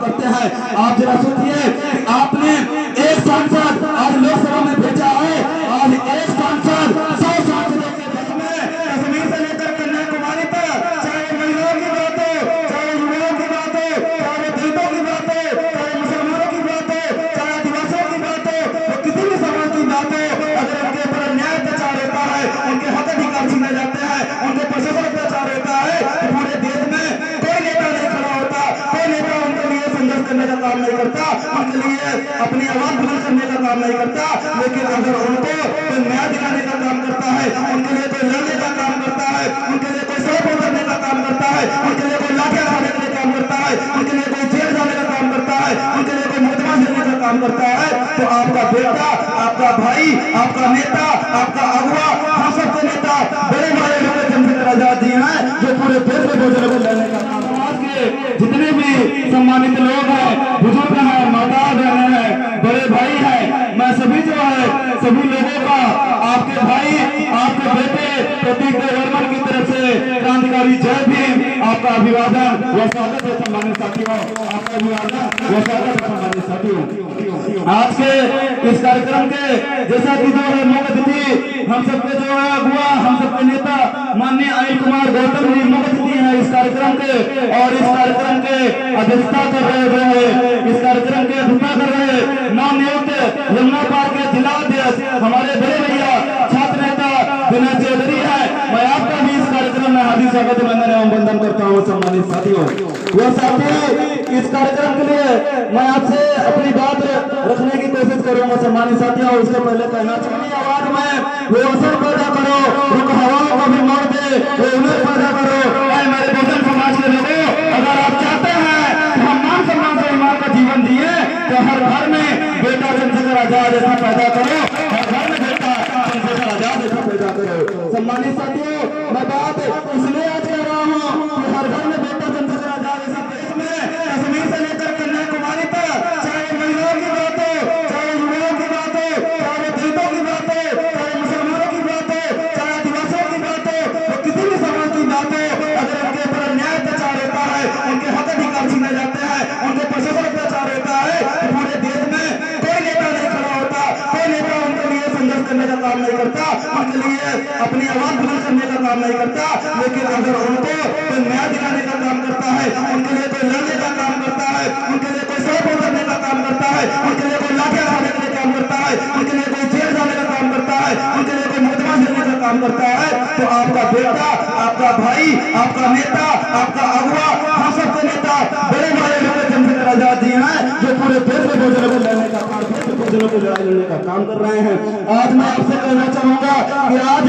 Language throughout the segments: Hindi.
करते हैं। आप जरा सोचिए, आपने एक सांसद आज लोकसभा में भेजा है, आज एक सांसद 100 सांसदों के बीच में कश्मीर से लेकर कन्याकुमारी तक, चाहे महिलाओं की बात हो, चाहे युवाओं की बात हो, चाहे दलितों की बात हो, चाहे मुसलमानों की बात हो, चाहे आदिवासियों की बात हो, तो किसी भी समाज की बात हो, अगर उनके ऊपर अन्याय अत्याचार होता है, उनके हक अधिकार छीने जाते हैं, उनके प्रशासन अत्याचार होता है, तो पूरे देश में कोई नेता नहीं खड़ा होता, कोई नेता उनके लिए संघर्ष करने का काम नहीं करता, उनके लिए अपनी आवाज बुलंद करने का काम नहीं करता। लेकिन अगर उनको कोई न्याय दिलाने का काम करता है, उनके लिए कोई लड़ने का काम करता है, उनके लिए कोई सड़क उतरने का काम करता है, उनके लिए कोई लाठियां उठाने का काम करता है, उनके लिए कोई जेल जाने का काम करता है, उनके लिए कोई मुकदमा झेलने का काम करता है, तो आपका बेटा, आपका भाई, आपका नेता, आपका अगुआ, हम सबके नेता बड़े बड़े लोग चंद्रशेखर आजाद जी हैं, जो पूरे देश में भोजन को लड़ने का काम। समाज के जितने भी सम्मानित लोग हैं, बुजुर्ग हैं, माता बहन है, बड़े भाई हैं, मैं सभी जो है सभी लोगों का, आपके भाई, आपके बेटे प्रतीक देव वर्मन की तरफ से क्रांतिकारी जय भीम, आपका अभिवादन व स्वागत है सम्मानित साथियों, आपका अभिवादन व स्वागत है सम्मानित साथियों। आज के इस कार्यक्रम के जैसा कि जो है मुख्य अतिथि हम सबके जो है अगुआ, हम सबके नेता माननीय अनिल कुमार गौतम जी मुख्य अतिथि हैं इस कार्यक्रम के, और इस कार्यक्रम के अध्यक्षता कर रहे हैं, इस कार्यक्रम के अध्यक्षता कर रहे नवनियुक्त यमुना पार के जिला अध्यक्ष हमारे बड़े भैया छात्र नेता विनय चौधरी है। मैं आपका भी इस कार्यक्रम में हार्दिक स्वागत अभिनंदन एवं वंदन करता हूँ सम्मानित साथियों। वह साथी इस कार्यक्रम के लिए मैं आपसे अपनी बात रखने की कोशिश करूंगा सम्मानित साथियों। उससे पहले कहना चाहिए, आवाज में वो असर पैदा करो, रुक हवाओं को भी मोड़ दे, वो उन्हें पैदा करो। मेरे बहुजन समाज के लोगों, अगर आप चाहते हैं कि हम मान सम्मान से ईमान का जीवन जिए, तो हर घर में बेटा चंद्रशेखर आजाद ऐसा पैदा करो, हर घर में बेटा चंद्रशेखर आजाद ऐसा पैदा करो। सम्मानित साथियों, मैं बात इसलिए आज कह रहा हूँ कि हर घर में बेटा चंद्रशेखर आजाद ऐसा, देश में कश्मीर से लेकर कन्याकुमारी तक, चाहे महिलाओं की बात हो, चाहे युवाओं की बात हो, चाहे दलितों की बात हो, चाहे मुसलमानों की बात हो, चाहे आदिवासियों की बात हो, तो किसी भी समाज की बात हो, अगर उनके ऊपर अन्याय अत्याचार होता है, उनके हक अधिकार छीने जाते हैं, उनके प्रशासन अत्याचार होता है, तो पूरे देश में कोई नेता नहीं खड़ा होता, कोई नेता उनके लिए संघर्ष करने का काम नहीं करता, उनके लिए अपनी आवाज बुलंद करने का काम नहीं करता। लेकिन अगर उनको कोई न्याय दिलाने का काम करता है, उनके लिए कोई लड़ने का काम करता है, उनके लिए कोई सड़क उतरने का काम करता है, उनके लिए कोई लाठियां उठाने का काम करता है, उनके लिए कोई जेल जाने का काम करता है, उनके लिए कोई मुकदमा झेलने का काम करता है, तो आपका बेटा, आपका भाई, आपका नेता, आपका अगुआ, हम सबके नेता बड़े बड़े लोग चंद्रशेखर आजाद जी हैं, जो पूरे देश में भोजन को लड़ने का काम, भोजनों को लड़ने का काम कर रहे हैं। आज मैं आपसे कहना चाहूंगा कि आज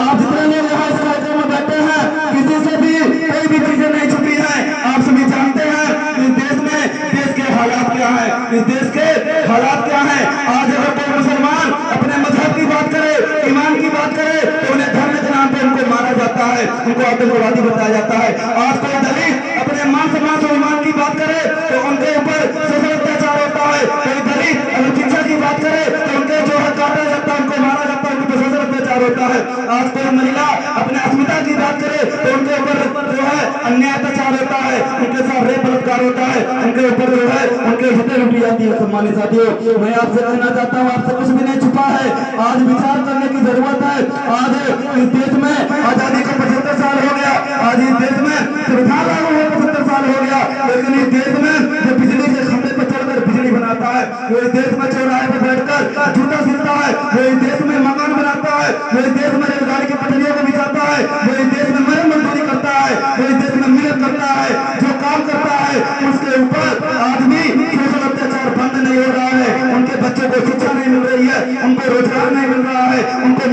आप जितने लोग यहाँ इस कार्यक्रम में बैठे हैं, किसी से भी कोई भी चीजें नहीं छुपी है। आप सभी जानते हैं इस देश में देश के हालात क्या है, इस देश के हालात क्या है। आज अगर कोई मुसलमान अपने मजहब की बात करे, ईमान की बात करे, तो उन्हें धर्म के नाम पे उनको मारा जाता है, उनको आतंकवादी बताया जाता है। आज कोई दलित अपने मान सम्मान और ईमान की बात करे तो उनके ऊपर शोषण अत्याचार होता है। कोई दलित अगर शिक्षा की बात करे तो उनके जो है काटा जाता है, उनको मारा जाता है, उनके शोषण अत्याचार होता है। आज कोई महिला अपने अस्मिता की बात करे तो उनके ऊपर जो है अन्याय अत्याचार होता है, उनके साथ रेप बलात्कार होता है, उनके ऊपर जो है उनके इज्जतें लूटी जाती है। सम्मानित साथियों, मैं आपसे कहना चाहता हूँ, आपसे कुछ भी नहीं छुपा है। आज विचार करने की जरूरत है। आज इस देश में आजादी को 75 साल हो गया, आज इस देश में संविधान लागू हुए 75 साल हो गया, लेकिन इस देश में जो बिजली के खंभे पर चढ़कर बिजली बनाता है, वो इस देश में चौराहे पर बैठकर जूता सीखता है, वो इस देश में मकान बनाता है, वो इस देश में रेलगाड़ी की पटरियों को बिछाता है, वो इस देश में मरम मजदूरी करता है, वो इस देश में मिहनत करता है, जो काम करता है उसके ऊपर आज भी शोषण अत्याचार बंद नहीं हो रहा है। उनके बच्चों को शिक्षा नहीं मिल रही है, उनको रोजगार नहीं मिल रहा है, उनको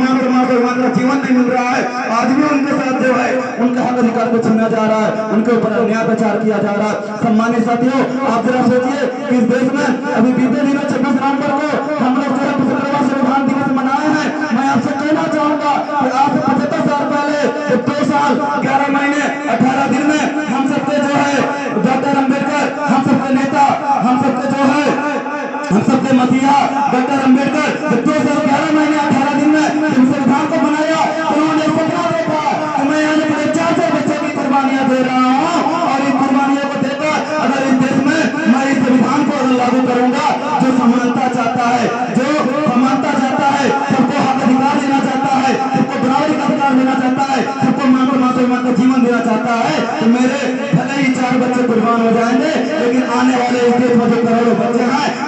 मान का जीवन नहीं मिल रहा है। आज भी उनके साथ जो है उनका हक अधिकार को छीना जा रहा है, उनके ऊपर अन्याय प्रचार किया जा रहा है। सम्मानित साथियों, आप जरा सोचिए कि इस देश में अभी बीते दिनों 26 नवंबर को हम लोग जो है 75वां संविधान दिवस मनाए हैं। मैं आपसे कहना चाहूंगा कि आज से 75 साल पहले 2 साल 11 महीने 18 दिन में हम सबके जो है डॉक्टर अम्बेडकर, हम सबके नेता, हम सबके जो है हम सबके मसीहा डॉक्टर अम्बेडकर 2 साल 11 महीने 18 दिन में संविधान को बनाया। उन्होंने सपना देखा कि मैं आने वाले 400 बच्चों की कुर्बानियां दे रहा हूँ, और इन कुर्बानियों को देकर अगर इस देश में मैं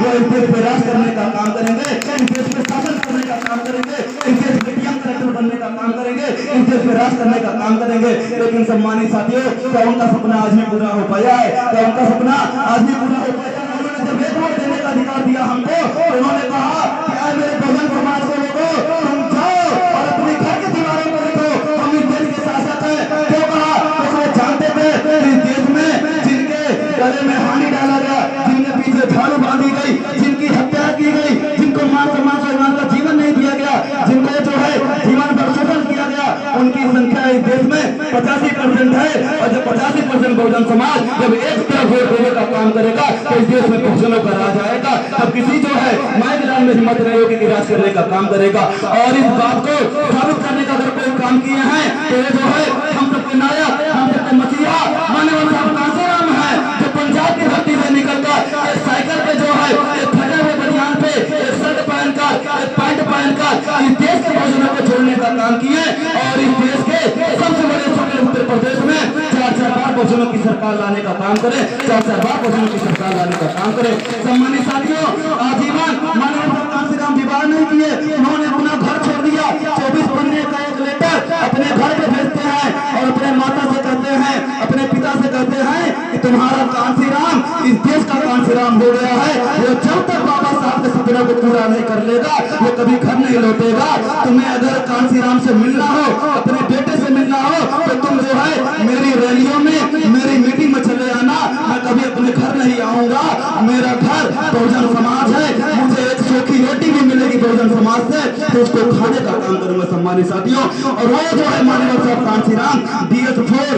वो इस देश पे राज करने का काम करेंगे, इस देश पे शासन करने का काम करेंगे, इस देश में मीडियम कलेक्टर बनने का काम करेंगे, इस देश में राज करने का काम करेंगे। लेकिन सम्मानित साथियों, क्या उनका सपना आज भी पूरा हो पाया है? क्या उनका सपना आज भी पूरा हो पाया है? उन्होंने जब एक वोट देने का अधिकार दिया हमको, तो उन्होंने कहा कि आज मेरे बहुजन समाज को लोगों तुम जाओ और अपने घर के दीवारों पर लिखो हम इस देश के शासक हैं। क्यों कहा? क्योंकि वो जानते थे इस देश में जिनके गले में हानि डाला गया, जिनके पीछे झाड़ू बांधी गई, जिनकी हत्या की गई, जिनको मान सम्मान स्वाभिमान का जीवन नहीं दिया गया, जिनको जो है जीवन पर शोषण किया गया, उनकी संख्या इस देश में 85% है। और जब 85% बहुजन समाज जब एक तरफ वोट देने का काम करेगा तो इस देश में बहुजनों का राज आएगा। तब किसी जो है मैदान में हिम्मत नहीं होगी कि राज करने का काम करेगा। और इस बात को साबित करने का अगर कोई काम किए हैं तो ये जो है हम सबके नायक, हम सबके मसीहा माननीय साहब कांसीराम है, जो पंजाब की धरती से निकलकर एक साइकिल पे जो है एक फटे हुए बनियान पे एक शर्ट पहनकर एक पैंट पहनकर इस देश के बहुजनों को छोड़ने का काम किए। और इस देश के सबसे बड़े छोटे उत्तर प्रदेश में 4-4 बार बहुजनों की सरकार लाने का काम करे, 4-4 बार बहुजनों की सरकार लाने का काम करे। सम्मानित साथियों, आजीवन माननीय साहब कांसीराम विवाह नहीं किए, उन्होंने अपना घर छोड़ दिया। 24 पन्ने का एक लेटर अपने घर पे भेजते हैं और अपने माता से कहते हैं, अपने पिता से कहते हैं कि तुम्हारा कांसीराम इस देश का कांसीराम हो गया है। वो जब तक बाबा साहब के सपनों को पूरा नहीं कर लेगा वो कभी घर नहीं लौटेगा। तुम्हें अगर कांसीराम से मिलना हो, अपने बेटे से मिलना हो, तो तुम जो है मेरी रैलियों में, मेरी मीटिंग में चले आना। मैं कभी अपने घर नहीं आऊंगा। मेरा घर बहुजन समाज है, मुझे एक सूखी रोटी भी मिलेगी बहुजन समाज से तो उसको खाने का काम करूंगा। सम्मानित साथियों, और वो जो है माननीय साहब कांसीराम DS4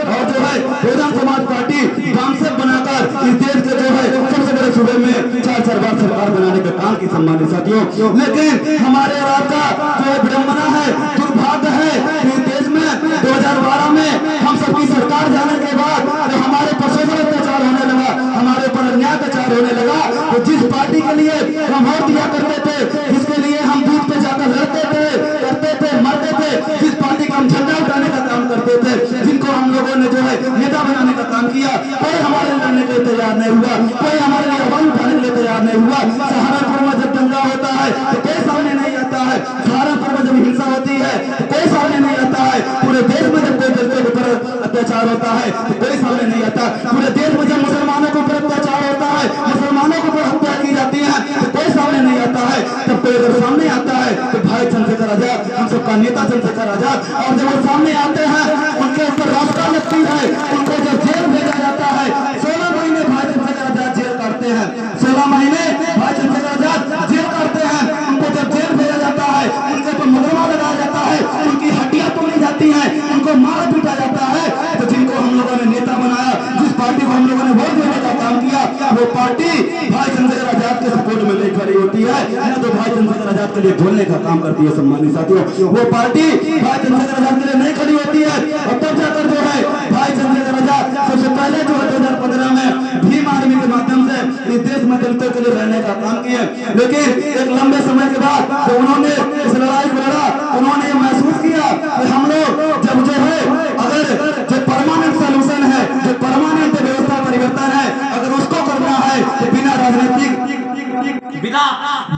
और जो है बहुजन समाज पार्टी कांसेप्ट बनाकर इस देश के जो है सबसे बड़े सूबे में 4-4 बार सरकार बनाने का काम की। सम्मानित साथियों, लेकिन हमारे राज्य का जो विडंबना है, दुर्भाग्य है कि इस देश में 2012 में हम सबकी सरकार जाने के बाद जो हमारे पर शोषण अत्याचार होने लगा, हमारे पर अन्याय अत्याचार होने लगा, तो जिस पार्टी के लिए हम वोट दिया करते थे, जिसके लिए हम बूथ पे जाकर लड़ते थे, करते थे, मरते थे, जिस पार्टी का हम झंडा उठाने का काम करते थे, जिनको हम लोगों ने जो है नेता बनाने का काम किया, कोई हमारे लड़ने के लिए तैयार नहीं हुआ, कोई हमारे लिए आवाज उठाने के लिए तैयार नहीं हुआ। सहारनपुर में जब दंगा होता है तो कोई सामने नहीं आता है, सहारनपुर में जब हिंसा होती है तो कोई सामने नहीं आता है, पूरे देश में जब कोई दलितों के ऊपर अत्याचार होता है तो कोई सामने नहीं आता, पूरे देश में जब मुसलमानों के ऊपर अत्याचार होता है, मुसलमानों के ऊपर हत्या की जाती है तो कोई सामने नहीं आता है। तब कोई अगर सामने आता है तो भाई चंद्रशेखर आजाद, हम सबका नेता चंद्रशेखर आजाद, और जब वो सामने आते हैं उनके ऊपर रास्ता लगती है, उनको जब जेल भेजा जाता है, 16 महीने भाई चंद्रशेखर आजाद जेल काटते हैं, 16 महीने भाई चंद्रशेखर आजाद जेल काटते हैं। उनको जब जेल भेजा जाता है, उनके ऊपर मुकदमा लगाया जाता है, उनकी हड्डियां तोड़ी जाती हैं, उनको मार पीटा जाता है, तो जिनको हम लोगों ने नेता बनाया, जिस पार्टी को हम लोगों ने वोट देने का काम किया, वो पार्टी भाई चंद्रशेखर आजाद के सपोर्ट में नहीं खड़ी होती है, न तो भाई चंद्रशेखर आजाद के लिए बोलने का काम करती है। सम्मानित साथियों, वो पार्टी भाई चंद्रशेखर आजाद के लिए नहीं खड़ी होती है। और तब जाकर जो है भाई चंद्रशेखर आजाद सबसे पहले जो है 2015 में भीम आर्मी के माध्यम से इस देश में दलितों के लिए रहने का काम किए। लेकिन एक लंबे समय के बाद तो उन्होंने इस लड़ाई को लड़ा, उन्होंने महसूस किया कि हम लोग जब जो है अगर जो परमानेंट सोल्यूशन है, जो परमानेंट व्यवस्था परिवर्तन है, अगर उसको करना है तो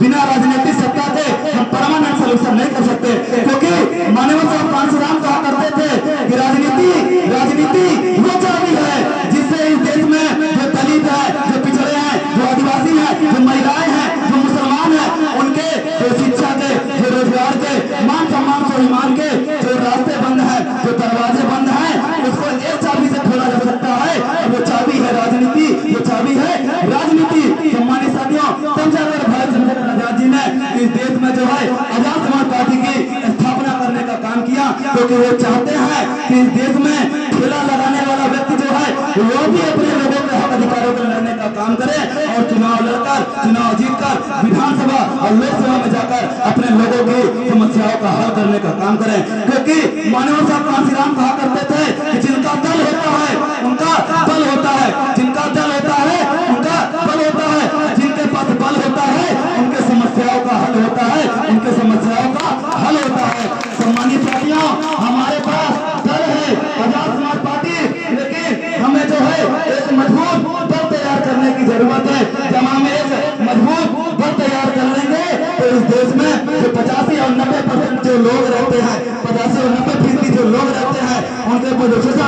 बिना राजनीतिक सत्ता के हम परमानेंट सोल्यूशन नहीं कर सकते। क्योंकि माननीय साहब कांसीराम कहा करते थे कि राजनीति वो चाबी है जिससे इस देश में जो दलित है, जो पिछड़े हैं, जो आदिवासी हैं, जो महिलाएं हैं, जो मुसलमान हैं, उनके जो शिक्षा के, जो रोजगार के, मान सम्मान स्वाभिमान के जो रास्ते बंद है, जो दरवाजे बंद हैं, उसको एक चाबी से खोला जा सकता है। वो चाबी है राजनीति, वो चाबी है राजनीति। सम्मानित साथियों, तब जाकर भाई चंद्रशेखर आजाद जी ने इस देश में जो है आजाद समाज पार्टी की स्थापना करने का काम किया, क्योंकि वो चाहते हैं कि इस देश में ठेला लगाने वाला व्यक्ति जो है वो भी अपने लोगों के हक अधिकारों को लड़ने का काम करे और चुनाव लड़कर, चुनाव जीतकर विधानसभा और लोकसभा में जाकर अपने लोगों की समस्याओं का हल करने का काम करें। क्योंकि माननीय साहब कांसीराम कहा करते थे कि जिनका दल होता है उनका बल होता है, जिनका दल होता है उनका बल होता है, जिनके पास बल होता है उनके समस्याओं का हल होता है, उनके समस्याओं का हल होता है। सम्मानित साथियों, हमारे पास दल है आजाद समाज पार्टी, लेकिन हमें जो है एक मजबूत दल तैयार करने की जरूरत है। जमा में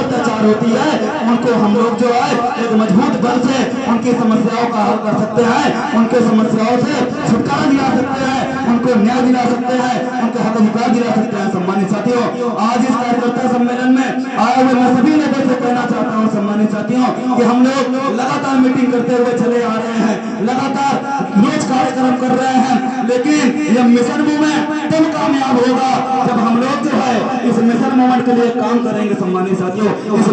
अत्याचार होती है उनको हम लोग जो है एक मजबूत बल से उनकी समस्याओं का हल कर सकते हैं, उनके समस्याओं से छुटकारा दिला सकते हैं, उनको न्याय दिला सकते हैं, उनके हक अधिकार दिला सकते हैं। सम्मानित साथियों, आज इस कार्यकर्ता सम्मेलन में आए हुए मैं सभी लोगों से कहना चाहता हूँ सम्मानित साथियों कि हम लोग लगातार मीटिंग करते हुए चले आ रहे हैं, लगातार रोज कार्यक्रम कर रहे हैं, लेकिन यह मिशन मूवमेंट तब कामयाब होगा जब हम लोग जो है इस मिशन मूवमेंट के लिए काम करेंगे। सम्मानित साथियों, इस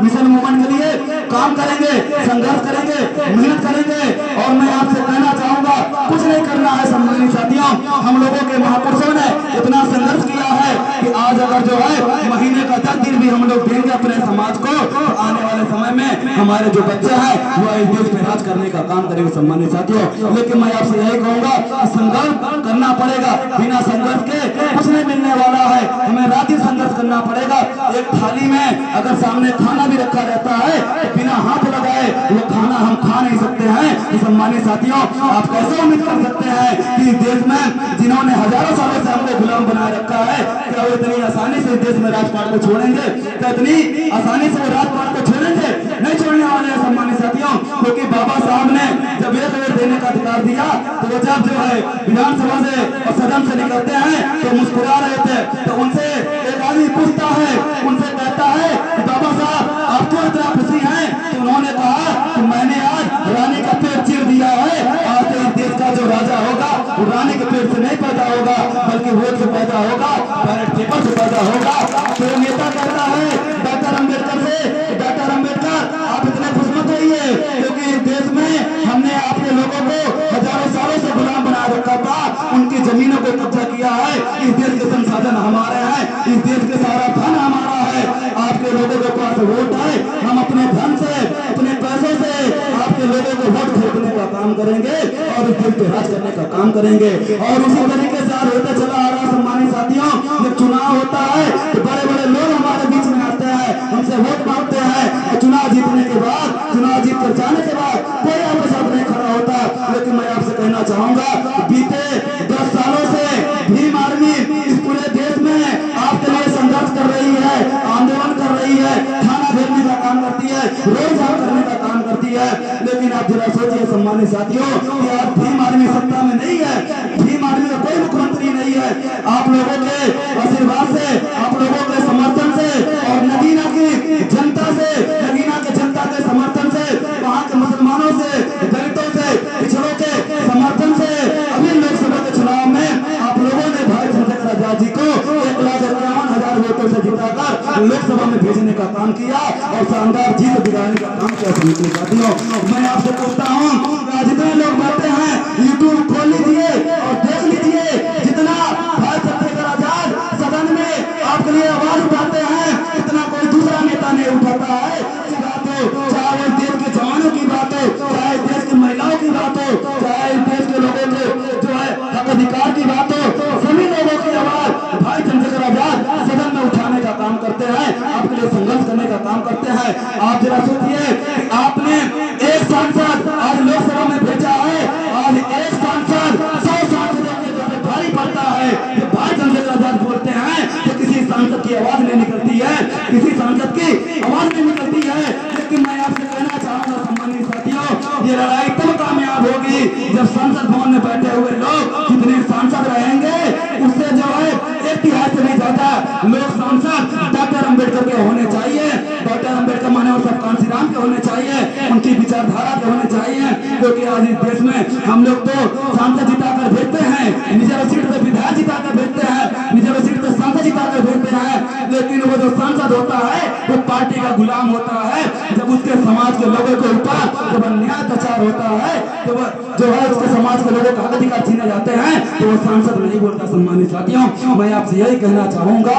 मिशन मूवमेंट के लिए काम करेंगे, संघर्ष करेंगे, मेहनत करेंगे। और मैं आपसे कहना चाहूंगा कुछ नहीं करना है सम्मानित साथियों, हम लोगों के महापुरुषों ने इतना संघर्ष किया है कि आज अगर जो है महीने का 10 दिन भी हम लोग देंगे अपने समाज को, तो आने वाले समय में हमारे जो बच्चे हैं वो इस देश में राज करने का काम करेंगे। सम्मानित साथियों, लेकिन मैं आपसे यही कहूंगा संघर्ष करना पड़ेगा, बिना संघर्ष के कुछ नहीं मिलने वाला है, हमें रात दिन संघर्ष करना पड़ेगा। एक थाली में अगर सामने खाना भी रखा रहता है तो बिना हाथ लगाए वो खाना हम खा नहीं सकते हैं। सम्मानित साथियों, आप कैसे उम्मीद कर सकते हैं कि देश में जिन्होंने हजारों सालों से हमको गुलाम बनाए रखा है, क्या वो इतनी आसानी से देश में राजपाट को छोड़ेंगे? क्या इतनी आसानी से वो राजपाट को छोड़ेंगे? नहीं छोड़ने वाले हैं सम्मानित साथियों, क्योंकि बाबा साहब ने जब एक वोट देने का अधिकार दिया तो वो जब जो है विधानसभा से और सदन से निकलते हैं तो मुस्कुरा रहे थे। तो उनसे एक आदमी पूछता है, उनसे कहता है बाबा साहब आप क्यों इतना खुशी हैं? तो उन्होंने कहा कि मैंने आज रानी का पेट चीर दिया है, आज इस देश का जो राजा होगा वो रानी के पेट से नहीं पैदा होगा बल्कि वोट से पैदा होगा, बैलेट पेपर से पैदा होगा। तो नेता कहता है डॉक्टर अम्बेडकर से, डॉक्टर अम्बेडकर आप इतने खुश मत होइए, क्योंकि इस देश में हमने आपके लोगों को हजारों सालों से गुलाम बना रखा था, उनकी जमीनों को कब्जा किया है, इस देश के संसाधन हमारे हैं, इस देश के सारा धन हमारा है। आपके लोगों के पास वोट है, हम अपने धन से अपने पैसों से आपके लोगों को वोट खरीदने का काम करेंगे और इस देश पे राज करने का काम करेंगे। और उसी तरीके से आज होता चला आ रहा सम्मानित साथियों, जब चुनाव होता है तो बड़े बड़े लोग हमारे बीच में आते हैं, हमसे वोट मांगते हैं और चुनाव जीतने के बाद, चुनाव जीत कर जाने के बाद कोई आपके साथ नहीं खड़ा होता। लेकिन मैं आपसे कहना चाहूंगा बीते 10 सालों से भीम आर्मी इस पूरे देश में आपके लिए संघर्ष कर रही है, आंदोलन कर रही है, खाना भेजने का काम करती है, रोज आप करने का काम करती है। लेकिन आप जरा सोचिए सम्मानित साथियों कि आज भीम आर्मी सत्ता में नहीं है, भीम आर्मी का कोई मुख्यमंत्री नहीं है। आप लोगों के आशीर्वाद से, आप लोगों के समर्थन से और नगीना की जनता से, नगीना के जनता के समर्थन से, वहाँ के मुसलमानों से, दलितों से, पिछड़ों के समर्थन से अभी लोकसभा के चुनाव में आप लोगों ने भाई चंद्रशेखर आजाद जी को 1,51,000 वोटों से जिताकर लोकसभा में भेजने का काम किया और शानदार जीत दिलाने का काम किया। साथियों, मैं आपसे पूछता हूँ जितने लोग बैठे हैं यूट्यूब खोल लीजिए और देख लीजिए, जितना भाई चंद्रशेखर आजाद सदन में आपके लिए आवाज उठाते हैं इतना कोई दूसरा नेता नहीं उठाता है। चाहे वो देश के जवानों की बात हो, चाहे देश की महिलाओं की बात हो, चाहे देश के लोगों के जो है हक अधिकार की बात हो, सभी लोगों की आवाज भाई चंद्रशेखर आजाद सदन में उठाने का काम करते हैं, आपके लिए संघर्ष करने का काम करते हैं। आप जरा सोचिए कि आपने एक सांसद आज लोकसभा में भेजा है, आज एक सांसद 100 सांसदों के जो भारी पड़ता है। जो भाई चंद्रशेखर आजाद बोलते हैं तो किसी सांसद की आवाज नहीं निकलती है, किसी सांसद की आवाज नहीं निकलती है। लेकिन मैं आपसे कहना चाहूंगा सम्मानित साथियों, ये लड़ाई तब कामयाब होगी जब संसद भवन में बैठे हुए लोग जितने सांसद रहेंगे उससे जो है 1/3 से नहीं जाता लोग सांसद डॉक्टर अम्बेडकर के होने चाहिए। डॉक्टर अम्बेडकर माने और सब कांशीराम के होने चाहिए, उनकी विचारधारा के होने चाहिए। क्योंकि आज इस देश में हम लोग तो सांसद जिताकर भेजते हैं, निजर सीट से विधायक जिताकर भेजते हैं, निजर सीट से सांसद जिताकर भेजते हैं, लेकिन वो जो सांसद होता है वो पार्टी का गुलाम होता है। जब उसके समाज के लोगों के ऊपर जब अन्याय अत्याचार होता है, तो जो है उसके समाज के लोगों का हक अधिकार छीने जाते हैं, तो वो सांसद नहीं बोलता। सम्मानित साथियों, मैं आपसे यही कहना चाहूंगा